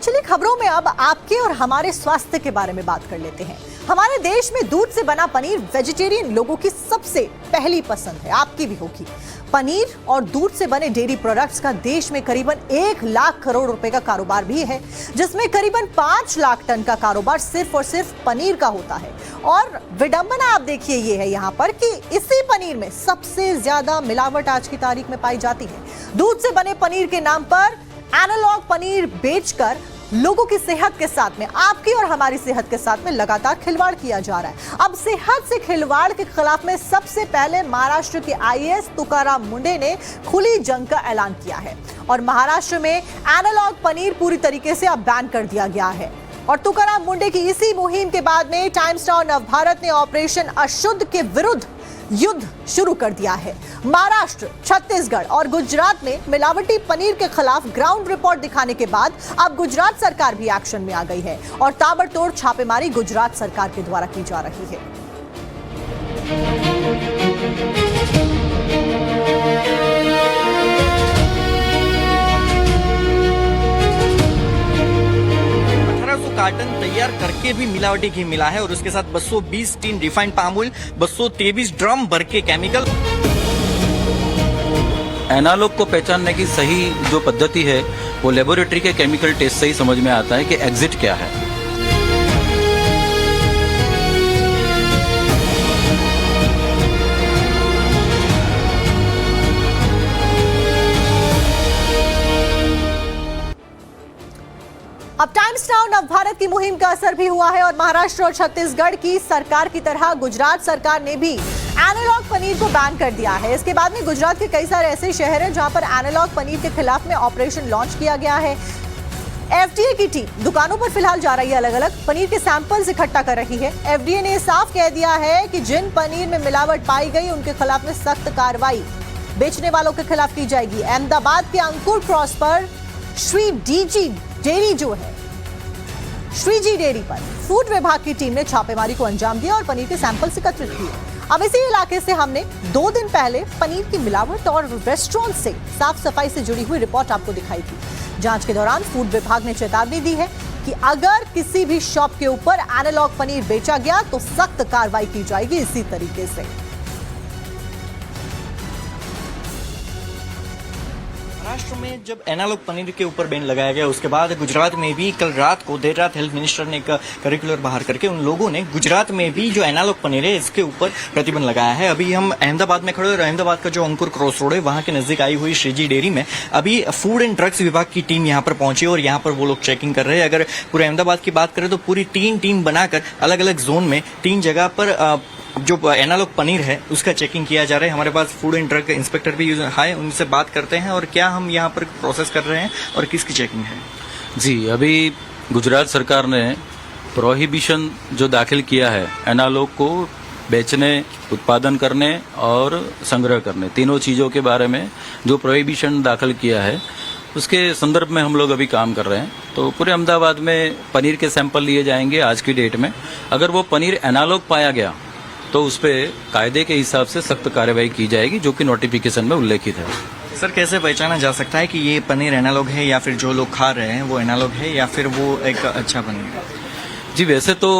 चलिए खबरों में अब आपके और हमारे स्वास्थ्य के बारे में बात कर लेते हैं। हमारे देश में दूध से बना पनीर वेजिटेरियन लोगों की सबसे पहली पसंद है, आपकी भी होगी। पनीर और दूध से बने डेयरी प्रोडक्ट्स का देश में करीबन 1 लाख करोड़ रुपए का कारोबार भी है, जिसमें करीबन 5 लाख टन का कारोबार सिर्फ और सिर्फ पनीर का होता है। और विडंबना आप देखिए ये है यहाँ पर कि इसी पनीर में सबसे ज्यादा मिलावट आज की तारीख में पाई जाती है। दूध से बने पनीर के नाम पर एनालॉग पनीर बेचकर लोगों की सेहत के साथ में, आपकी और हमारी सेहत के साथ में लगातार खिलवाड़ किया जा रहा है। अब सेहत से खिलवाड़ के खिलाफ में सबसे पहले महाराष्ट्र के आईएएस तुकाराम मुंडे ने खुली जंग का ऐलान किया है और महाराष्ट्र में एनालॉग पनीर पूरी तरीके से अब बैन कर दिया गया है। और तुकाराम मुंडे की इसी मुहिम के बाद में टाइम्स नाउ नवभारत ने ऑपरेशन अशुद्ध के विरुद्ध युद्ध शुरू कर दिया है। महाराष्ट्र, छत्तीसगढ़ और गुजरात में मिलावटी पनीर के खिलाफ ग्राउंड रिपोर्ट दिखाने के बाद अब गुजरात सरकार भी एक्शन में आ गई है और ताबड़तोड़ छापेमारी गुजरात सरकार के द्वारा की जा रही है। कार्टन तैयार करके भी मिलावटी घी मिला है और उसके साथ 220 tin refined palm oil, 223 drum भर के केमिकल। एनालॉग को पहचानने की सही जो पद्धति है वो लेबोरेटरी के केमिकल टेस्ट से ही समझ में आता है कि एग्जिट क्या है। अब टाइम्स नाउ नवभारत की मुहिम का असर भी हुआ है और महाराष्ट्र और छत्तीसगढ़ की सरकार की तरह गुजरात सरकार ने भी एनालॉग पनीर को बैन कर दिया है। इसके बाद में गुजरात के कई सारे ऐसे शहर हैं जहां पर एनालॉग पनीर के खिलाफ में ऑपरेशन लॉन्च किया गया है। एफडीए की टीम दुकानों पर फिलहाल जा रही है, अलग अलग पनीर के सैंपल्स इकट्ठा कर रही है। एफडीए ने साफ कह दिया है कि जिन पनीर में मिलावट पाई गई उनके खिलाफ में सख्त कार्रवाई बेचने वालों के खिलाफ की जाएगी। अहमदाबाद के अंकुर क्रॉस पर श्री डीजी डेयरी जो है, श्रीजी डेयरी पर फूड विभाग की टीम ने छापेमारी को अंजाम दिया और पनीर के सैंपल्स एकत्रित किए। अब इसी इलाके से हमने 2 दिन पहले पनीर की मिलावट और रेस्टोरेंट से साफ सफाई से जुड़ी हुई रिपोर्ट आपको दिखाई थी। जांच के दौरान फूड विभाग ने चेतावनी दी है कि अगर किसी भी शॉप के ऊपर एनालॉग पनीर बेचा गया तो सख्त कार्रवाई की जाएगी। इसी तरीके से महाराष्ट्र में जब एनालॉग पनीर के ऊपर बैन लगाया गया उसके बाद गुजरात में भी कल रात को देर रात हेल्थ मिनिस्टर ने एक करिकुलर बाहर करके उन लोगों ने गुजरात में भी जो एनालॉग पनीर है इसके ऊपर प्रतिबंध लगाया है। अभी हम अहमदाबाद में खड़े और अहमदाबाद का जो अंकुर क्रॉस रोड है वहां के नजदीक आई हुई श्रीजी डेयरी में अभी फूड एंड ड्रग्स विभाग की टीम यहाँ पर पहुंची और यहाँ पर वो लोग चेकिंग कर रहे हैं। अगर पूरे अहमदाबाद की बात करें तो पूरी 3 टीम बनाकर अलग अलग जोन में 3 जगह पर जो एनालॉग पनीर है उसका चेकिंग किया जा रहा है। हमारे पास फूड एंड ड्रग इंस्पेक्टर भी है, उनसे बात करते हैं और क्या हम यहाँ पर प्रोसेस कर रहे हैं और किसकी चेकिंग है। जी, अभी गुजरात सरकार ने प्रोहिबिशन जो दाखिल किया है एनालॉग को बेचने, उत्पादन करने और संग्रह करने, तीनों चीज़ों के बारे में जो प्रोहिबिशन दाखिल किया है उसके संदर्भ में हम लोग अभी काम कर रहे हैं। तो पूरे अहमदाबाद में पनीर के सैंपल लिए जाएंगे आज की डेट में। अगर वो पनीर एनालॉग पाया गया तो उस पर कायदे के हिसाब से सख्त कार्रवाई की जाएगी जो कि नोटिफिकेशन में उल्लेखित है। सर, कैसे पहचाना जा सकता है कि ये पनीर एनालॉग है या फिर जो लोग खा रहे हैं वो एनालॉग है या फिर वो एक अच्छा पनीर है? जी, वैसे तो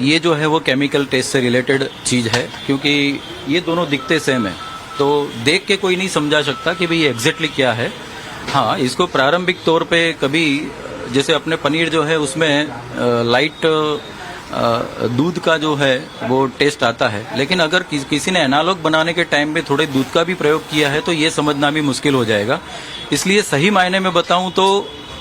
ये जो है वो केमिकल टेस्ट से रिलेटेड चीज़ है क्योंकि ये दोनों दिखते सेम है, तो देख के कोई नहीं समझा सकता कि भाई ये एग्जैक्टली क्या है। हाँ, इसको प्रारंभिक तौर पे कभी जैसे अपने पनीर जो है उसमें लाइट दूध का जो है वो टेस्ट आता है, लेकिन अगर किसी ने एनालॉग बनाने के टाइम में थोड़े दूध का भी प्रयोग किया है तो ये समझना भी मुश्किल हो जाएगा। इसलिए सही मायने में बताऊं तो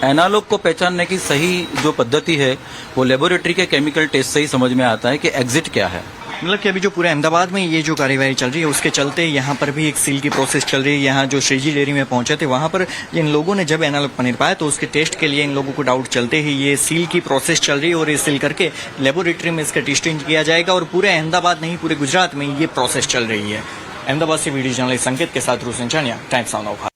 एनालॉग को पहचानने की सही जो पद्धति है वो लेबोरेटरी के केमिकल टेस्ट से ही समझ में आता है कि एग्जिट क्या है। मतलब कि अभी जो पूरे अहमदाबाद में ये जो कार्यवाही चल रही है उसके चलते यहाँ पर भी एक सील की प्रोसेस चल रही है। यहाँ जो श्रीजी डेयरी में पहुंचे थे वहां पर इन लोगों ने जब एनालॉग पनीर पाया तो उसके टेस्ट के लिए इन लोगों को डाउट चलते ही ये सील की प्रोसेस चल रही है और ये सील करके लेबोरेटरी में इसका टेस्टिंग किया जाएगा और पूरे अहमदाबाद नहीं पूरे गुजरात में ये प्रोसेस चल रही है। अहमदाबाद से वीडियो जर्नलिस्ट संकेत के साथ रूसन चानिया, टाइम्स नाउ नवभारत।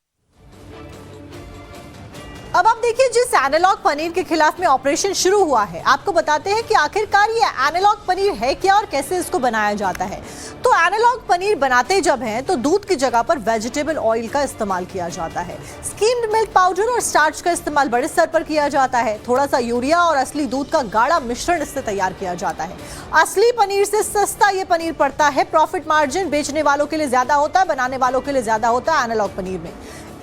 अब आप देखिए, जिस एनालॉग पनीर के खिलाफ में ऑपरेशन शुरू हुआ है, आपको बताते हैं कि आखिरकार ये एनालॉग पनीर है क्या और कैसे इसको बनाया जाता है। तो एनालॉग पनीर बनाते जब हैं तो दूध की जगह पर वेजिटेबल ऑयल का इस्तेमाल किया जाता है। स्कीम्ड मिल्क पाउडर और स्टार्च का इस्तेमाल बड़े स्तर पर किया जाता है। थोड़ा सा यूरिया और असली दूध का गाढ़ा मिश्रण इससे तैयार किया जाता है। असली पनीर से सस्ता ये पनीर पड़ता है। प्रॉफिट मार्जिन बेचने वालों के लिए ज्यादा होता है, बनाने वालों के लिए ज्यादा होता है। एनालॉग पनीर में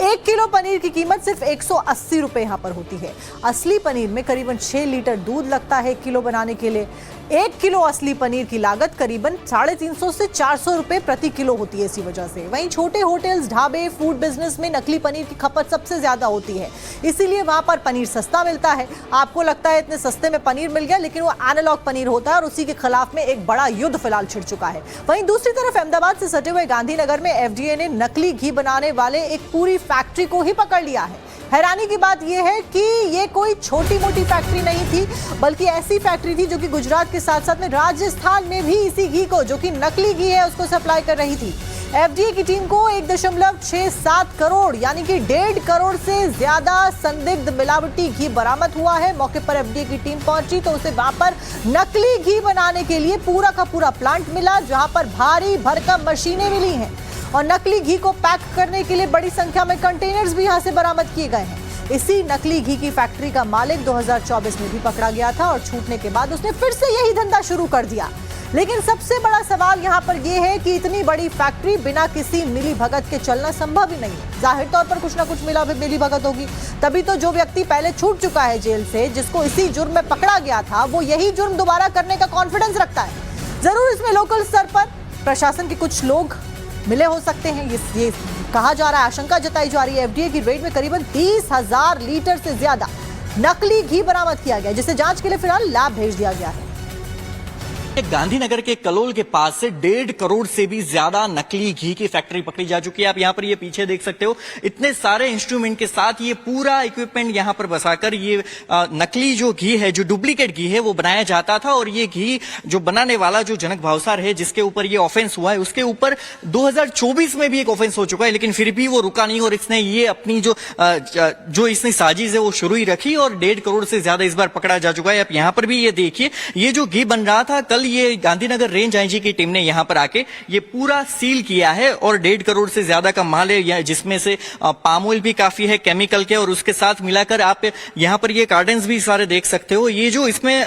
1 किलो पनीर की कीमत सिर्फ 180 रुपए यहाँ पर होती है। असली पनीर में करीबन 6 लीटर दूध लगता है 1 किलो बनाने के लिए। 1 किलो असली पनीर की लागत करीबन 350 से 400 रुपए प्रति किलो होती है। इसी वजह से वहीं छोटे होटल्स, ढाबे, फूड बिजनेस में नकली पनीर की खपत सबसे ज्यादा होती है, इसीलिए वहां पर पनीर सस्ता मिलता है। आपको लगता है इतने सस्ते में पनीर मिल गया, लेकिन वो एनालॉग पनीर होता है और उसी के खिलाफ में एक बड़ा युद्ध फिलहाल छिड़ चुका है। वहीं दूसरी तरफ अहमदाबाद से सटे हुए गांधीनगर में एफडीए ने नकली घी बनाने वाले एक पूरी फैक्ट्री को ही पकड़ लिया है। हैरानी की बात यह है कि ये कोई छोटी मोटी फैक्ट्री नहीं थी, बल्कि ऐसी फैक्ट्री थी जो कि गुजरात के साथ साथ में राजस्थान में भी इसी घी को, जो कि नकली घी है, उसको सप्लाई कर रही थी। एफडीए की टीम को 1.67 करोड़ यानी कि 1.5 करोड़ से ज्यादा संदिग्ध मिलावटी घी बरामद हुआ है। मौके पर एफडीए की टीम पहुंची तो उसे वहां पर नकली घी बनाने के लिए पूरा का पूरा प्लांट मिला, जहां पर भारी भरकम मशीनें मिली हैं और नकली घी को पैक करने के लिए बड़ी संख्या में कंटेनर्स भी यहां से बरामद किए गए हैं। इसी नकली घी की फैक्ट्री का मालिक 2024 में भी पकड़ा गया था और छूटने के बाद उसने फिर से यही धंधा शुरू कर दिया। लेकिन सबसे बड़ा सवाल यहां पर यह है कि इतनी बड़ी फैक्ट्री बिना किसी मिली भगत के चलना संभव ही नहीं है। जाहिर तौर पर कुछ ना कुछ मिली भगत होगी, तभी तो जो व्यक्ति पहले छूट चुका है जेल से, जिसको इसी जुर्म में पकड़ा गया था, वो यही जुर्म दोबारा करने का कॉन्फिडेंस रखता है। जरूर इसमें लोकल स्तर पर प्रशासन के कुछ लोग मिले हो सकते हैं, ये कहा जा रहा है, आशंका जताई जा रही है। एफडीए की रेड में करीबन 30,000 लीटर से ज्यादा नकली घी बरामद किया गया, जिसे जांच के लिए फिलहाल लैब भेज दिया गया है। गांधीनगर के कलोल के पास से 1.5 करोड़ से भी ज्यादा नकली घी की फैक्ट्री पकड़ी जा चुकी है। आप यहां पर ये पीछे देख सकते हो, इतने सारे इंस्ट्रूमेंट के साथ ये पूरा इक्विपमेंट यहां पर बसाकर ये नकली जो घी है, जो डुप्लीकेट घी है, वो बनाया जाता था। और ये घी जो बनाने वाला जो जनक भावसार है, जिसके ऊपर ये ऑफेंस हुआ है, उसके ऊपर 2024 में भी एक ऑफेंस हो चुका है, लेकिन फिर भी वो रुका नहीं और इसने ये अपनी जो इसने साजिश है वो शुरू ही रखी और 1.5 करोड़ से ज्यादा इस बार पकड़ा जा चुका है। आप यहां पर भी ये देखिए, ये जो घी बन रहा था, कल ये गांधीनगर रेंज आईजी की टीम ने यहां पर आके ये पूरा सील किया है और 1.5 करोड़ से ज्यादा का माल है, जिसमें से पाम ऑयल भी काफी है केमिकल के, और उसके साथ मिलाकर आप यहां पर ये कार्टन्स भी सारे देख सकते हो। ये जो इसमें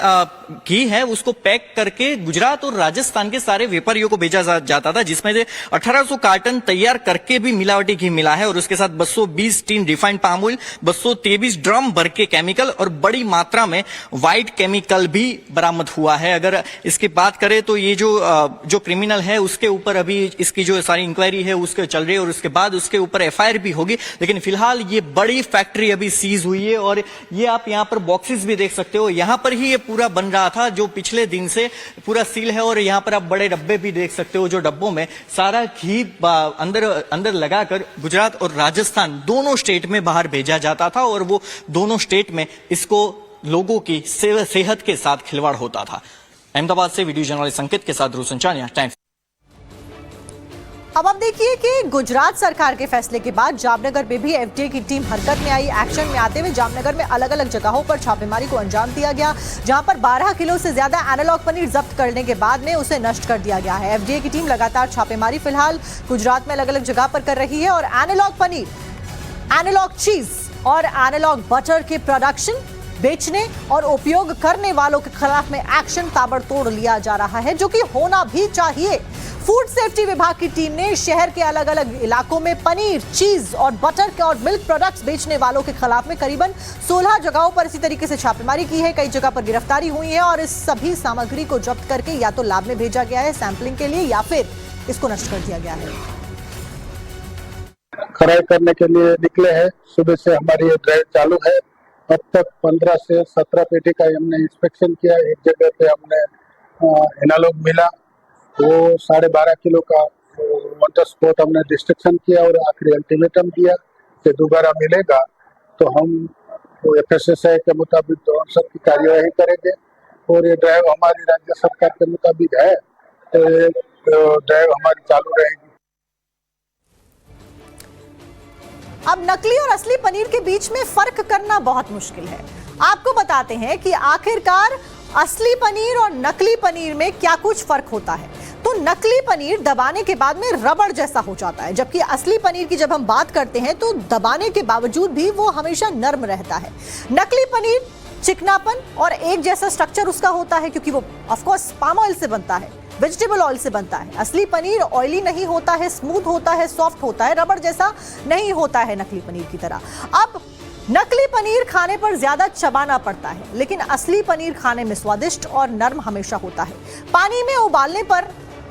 घी है उसको पैक करके गुजरात और राजस्थान के सारे व्यापारियों को भेजा जाता था, जिसमें से 1800 कार्टन तैयार करके भी मिलावटी घी मिला है और उसके साथ 220 tin refined palm oil, 223 drum भर के केमिकल और बड़ी मात्रा में व्हाइट केमिकल भी बरामद हुआ है। अगर इसकी बात करें तो ये जो क्रिमिनल है उसके ऊपर अभी इसकी जो सारी इंक्वायरी है उसके चल रही है और उसके बाद उसके ऊपर एफआईआर भी होगी, लेकिन फिलहाल ये बड़ी फैक्ट्री अभी सीज हुई है। और ये आप यहाँ पर बॉक्सेस भी देख सकते हो, यहाँ पर ही ये पूरा बन रहा था जो पिछले दिन से पूरा सील है। और यहाँ पर आप बड़े डब्बे भी देख सकते हो, जो डब्बों में सारा घी अंदर लगाकर गुजरात और राजस्थान दोनों स्टेट में बाहर भेजा जाता था और वो दोनों स्टेट में इसको लोगों की सेहत के साथ खिलवाड़ होता था। अहमदाबाद से वीडियो जर्नलिस्ट संकेत के साथ ध्रुव संचानिया, टाइम्स। अब आप देखिए कि गुजरात सरकार के फैसले के बाद जामनगर में भी एफडीए की टीम हरकत में आई। एक्शन में आते हुए जामनगर में अलग अलग जगहों पर छापेमारी को अंजाम दिया गया, जहां पर 12 किलो से ज्यादा एनालॉग पनीर जब्त करने के बाद में उसे नष्ट कर दिया गया है। एफडीए की टीम लगातार छापेमारी फिलहाल गुजरात में अलग अलग जगह पर कर रही है और एनालॉग पनीर, एनालॉग चीज और एनालॉग बटर के प्रोडक्शन, बेचने और उपयोग करने वालों के खिलाफ में एक्शन ताबड़तोड़ लिया जा रहा है, जो कि होना भी चाहिए। फूड सेफ्टी विभाग की टीम ने शहर के अलग अलग इलाकों में पनीर, चीज और बटर के और मिल्क प्रोडक्ट्स बेचने वालों के खिलाफ में करीबन 16 जगहों पर इसी तरीके से छापेमारी की है। कई जगह पर गिरफ्तारी हुई है और इस सभी सामग्री को जब्त करके या तो लैब में भेजा गया है सैंपलिंग के लिए या फिर इसको नष्ट कर दिया गया है। खराई करने के लिए निकले हैं। सुबह से हमारी ये ड्राइव चालू है। अब तक 15 से 17 पेटी का हमने इंस्पेक्शन किया। एक जगह पे हमने एनालॉग मिला, वो 12.5 किलो का ऑन द स्पॉट हमने डिस्ट्रक्शन किया और आखिरी अल्टीमेटम दिया कि दोबारा मिलेगा तो हम एफएसएसआई के मुताबिक दौड़ की कार्यवाही करेंगे। और ये ड्राइव हमारी राज्य सरकार के मुताबिक है तो ये ड्राइव हमारी चालू रहेगी। अब नकली और असली पनीर के बीच में फर्क करना बहुत मुश्किल है। आपको बताते हैं कि आखिरकार असली पनीर और नकली पनीर में क्या कुछ फर्क होता है। तो नकली पनीर दबाने के बाद में रबड़ जैसा हो जाता है, जबकि असली पनीर की जब हम बात करते हैं तो दबाने के बावजूद भी वो हमेशा नर्म रहता है। नकली पनीर चिकनापन और एक जैसा स्ट्रक्चर उसका होता है क्योंकि वो ऑफ कोर्स पाम ऑयल से बनता है, वेजिटेबल ऑयल से बनता है। असली पनीर ऑयली नहीं होता है, स्मूथ होता है, सॉफ्ट होता है, रबड़ जैसा नहीं होता है नकली पनीर की तरह। अब नकली पनीर खाने पर ज्यादा चबाना पड़ता है, लेकिन असली पनीर खाने में स्वादिष्ट और नर्म हमेशा होता है। पानी में उबालने पर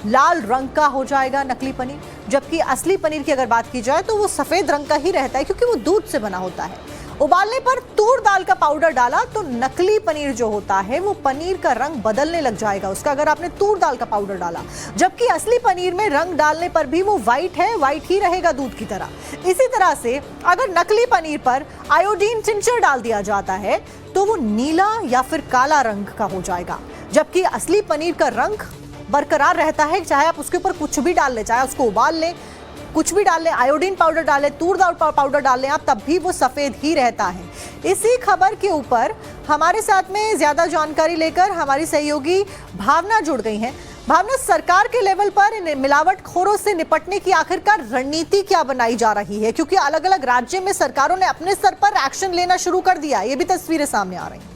लाल रंग का हो जाएगा नकली पनीर, जबकि असली पनीर की अगर बात की जाए तो वो सफेद रंग का ही रहता है क्योंकि वो दूध से बना होता है। उबालने पर तूर दाल का पाउडर डाला तो नकली पनीर जो होता है वो पनीर का रंग बदलने लग जाएगा उसका, अगर आपने तूर दाल का पाउडर डाला, जबकि असली पनीर में रंग डालने पर भी वो व्हाइट है, व्हाइट ही रहेगा दूध की तरह। इसी तरह से अगर नकली पनीर पर आयोडीन टिंचर डाल दिया जाता है तो वो नीला या फिर काला रंग का हो जाएगा, जबकि असली पनीर का रंग बरकरार रहता है, चाहे आप उसके ऊपर कुछ भी डाल ले, चाहे उसको उबाल लें, कुछ भी डाल लें, आयोडीन पाउडर डाल लें, तूर दाल पाउडर डाल लें आप, तब भी वो सफेद ही रहता है। इसी खबर के ऊपर हमारे साथ में ज्यादा जानकारी लेकर हमारी सहयोगी भावना जुड़ गई हैं। भावना, सरकार के लेवल पर इन मिलावटखोरों से निपटने की आखिरकार रणनीति क्या बनाई जा रही है, क्योंकि अलग अलग राज्य में सरकारों ने अपने स्तर पर एक्शन लेना शुरू कर दिया, ये भी तस्वीरें सामने आ रही हैं।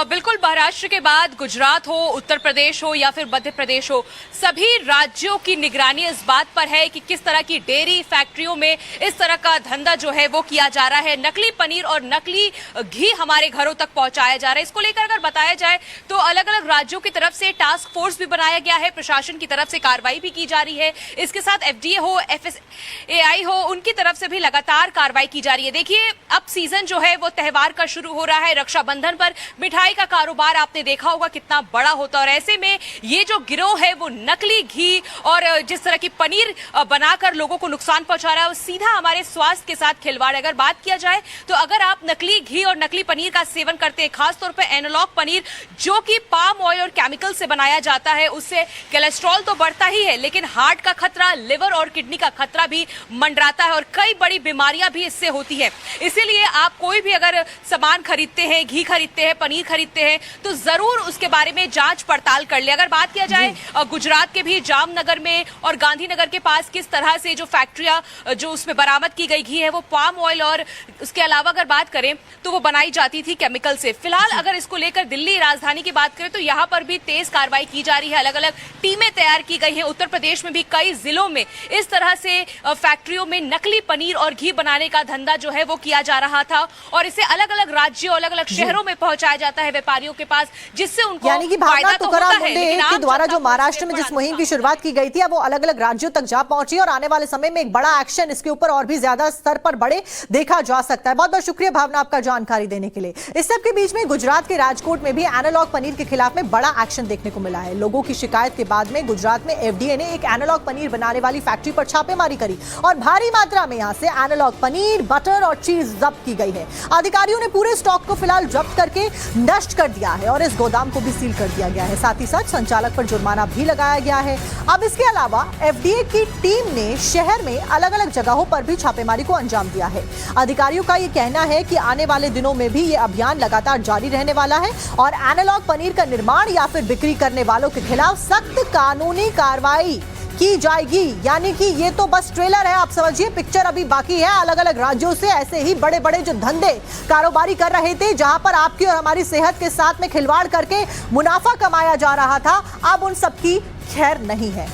बिल्कुल, महाराष्ट्र के बाद गुजरात हो, उत्तर प्रदेश हो या फिर मध्य प्रदेश हो, सभी राज्यों की निगरानी इस बात पर है कि किस तरह की डेयरी फैक्ट्रियों में इस तरह का धंधा जो है वो किया जा रहा है। नकली पनीर और नकली घी हमारे घरों तक पहुंचाया जा रहा है। इसको लेकर अगर बताया जाए तो अलग अलग राज्यों की तरफ से टास्क फोर्स भी बनाया गया है, प्रशासन की तरफ से कार्रवाई भी की जा रही है। इसके साथ FDA हो, FSAI हो, उनकी तरफ से भी लगातार कार्रवाई की जा रही है। देखिए, अब सीजन जो है वो त्योहार का शुरू हो रहा है। रक्षाबंधन पर मिठाई का कारोबार आपने देखा होगा कितना बड़ा होता है, और ऐसे में ये जो गिरोह है वो नकली घी और जिस तरह की पनीर बनाकर लोगों को नुकसान पहुंचा रहा है, वो सीधा हमारे स्वास्थ्य के साथ खिलवाड़ है। अगर बात किया जाए तो अगर आप नकली घी और नकली पनीर का सेवन करते हैं, खासतौर पर एनालॉग पनीर जो कि पाम ऑयल और केमिकल से बनाया जाता है, उससे कोलेस्ट्रॉल तो बढ़ता ही है, लेकिन हार्ट का खतरा, लिवर और किडनी का खतरा भी मंडराता है और कई बड़ी बीमारियां भी इससे होती है। इसीलिए आप कोई भी अगर सामान खरीदते हैं, घी खरीदते हैं, पनीर खरीदते हैं, तो जरूर उसके बारे में जांच पड़ताल कर ले। अगर बात किया जाए गुजरात के भी जामनगर में और गांधीनगर के पास किस तरह से जो फैक्ट्रियां जो उसमें बरामद की गई घी है वो पाम ऑयल और उसके अलावा अगर बात करें तो वो बनाई जाती थी केमिकल से। फिलहाल अगर इसको लेकर दिल्ली राजधानी की बात करें तो यहाँ पर भी तेज कार्रवाई की जा रही है, अलग अलग टीमें तैयार की गई हैं। उत्तर प्रदेश में भी कई जिलों में इस तरह से फैक्ट्रियों में नकली पनीर और घी बनाने का धंधा जो है वो किया जा रहा था और इसे अलग अलग राज्यों, अलग अलग शहरों में पहुंचाया जाता है व्यापारियों के पास, जिससे उनको यानी कि भावना तुकाराम मुंडे के द्वारा जो महाराष्ट्र में जिस मुहिम की शुरुआत की गई थी अब वो अलग अलग राज्यों तक जा पहुंची और आने वाले समय में एक बड़ा एक्शन इसके ऊपर और भी ज्यादा स्तर पर बड़े देखा जा सकता है। बहुत बहुत शुक्रिया भावना आपका जानकारी देने के लिए। इस सब के बीच में गुजरात के राजकोट में भी एनालॉग पनीर के खिलाफ में बड़ा एक्शन देखने को मिला है। लोगों की शिकायत के बाद में गुजरात में FDA ने एक एनालॉग पनीर बनाने वाली फैक्ट्री पर छापेमारी करी और भारी मात्रा में यहां से एनालॉग पनीर, बटर और चीज जब्त की गई है। अधिकारियों ने पूरे स्टॉक को फिलहाल जब्त करके नष्ट कर दिया है और इस गोदाम को भी सील कर दिया गया है। साथ ही साथ संचालक पर जुर्माना भी लगाया गया है। अब इसके अलावा FDA की टीम ने शहर में अलग अलग जगहों पर भी छापेमारी को अंजाम दिया है। अधिकारियों का यह कहना है कि आने वाले दिनों में भी यह अभियान लगातार जारी रहने वाला है और एनालॉग पनीर का निर्माण या फिर बिक्री करने वालों के खिलाफ सख्त कानूनी कार्रवाई की जाएगी। यानी कि ये तो बस ट्रेलर है, आप समझिए पिक्चर अभी बाकी है। अलग अलग राज्यों से ऐसे ही बड़े बड़े जो धंधे कारोबारी कर रहे थे, जहां पर आपकी और हमारी सेहत के साथ में खिलवाड़ करके मुनाफा कमाया जा रहा था, अब उन सब की खैर नहीं है।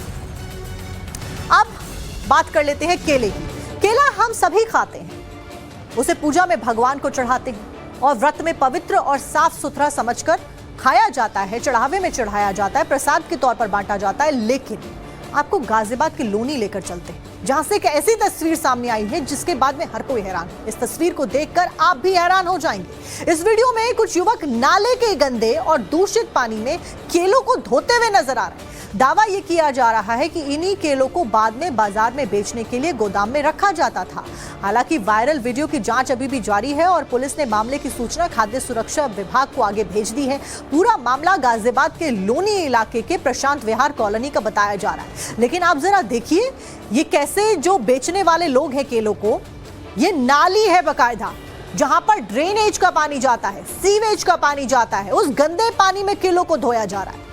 अब बात कर लेते हैं केले की। केला हम सभी खाते हैं, उसे पूजा में भगवान को चढ़ाते हैं और व्रत में पवित्र और साफ सुथरा समझकर खाया जाता है, चढ़ावे में चढ़ाया जाता है, प्रसाद के तौर पर बांटा जाता है। लेकिन आपको गाजियाबाद की लोनी लेकर चलते हैं, जहां से एक ऐसी तस्वीर सामने आई है जिसके बाद में हर कोई हैरान है। इस तस्वीर को देखकर आप भी हैरान हो जाएंगे। इस वीडियो में कुछ युवक नाले के गंदे और दूषित पानी में केलों को धोते हुए नजर आ रहे हैं। दावा ये किया जा रहा है कि इन्हीं केलों को बाद में बाजार में बेचने के लिए गोदाम में रखा जाता था। हालांकि वायरल वीडियो की जांच अभी भी जारी है और पुलिस ने मामले की सूचना खाद्य सुरक्षा विभाग को आगे भेज दी है। पूरा मामला गाजियाबाद के लोनी इलाके के प्रशांत विहार कॉलोनी का बताया जा रहा है। लेकिन आप जरा देखिए ये कैसे जो बेचने वाले लोग हैं केलों को, ये नाली है बकायदा जहां पर ड्रेनेज का पानी जाता है, सीवेज का पानी जाता है, उस गंदे पानी में केलों को धोया जा रहा है।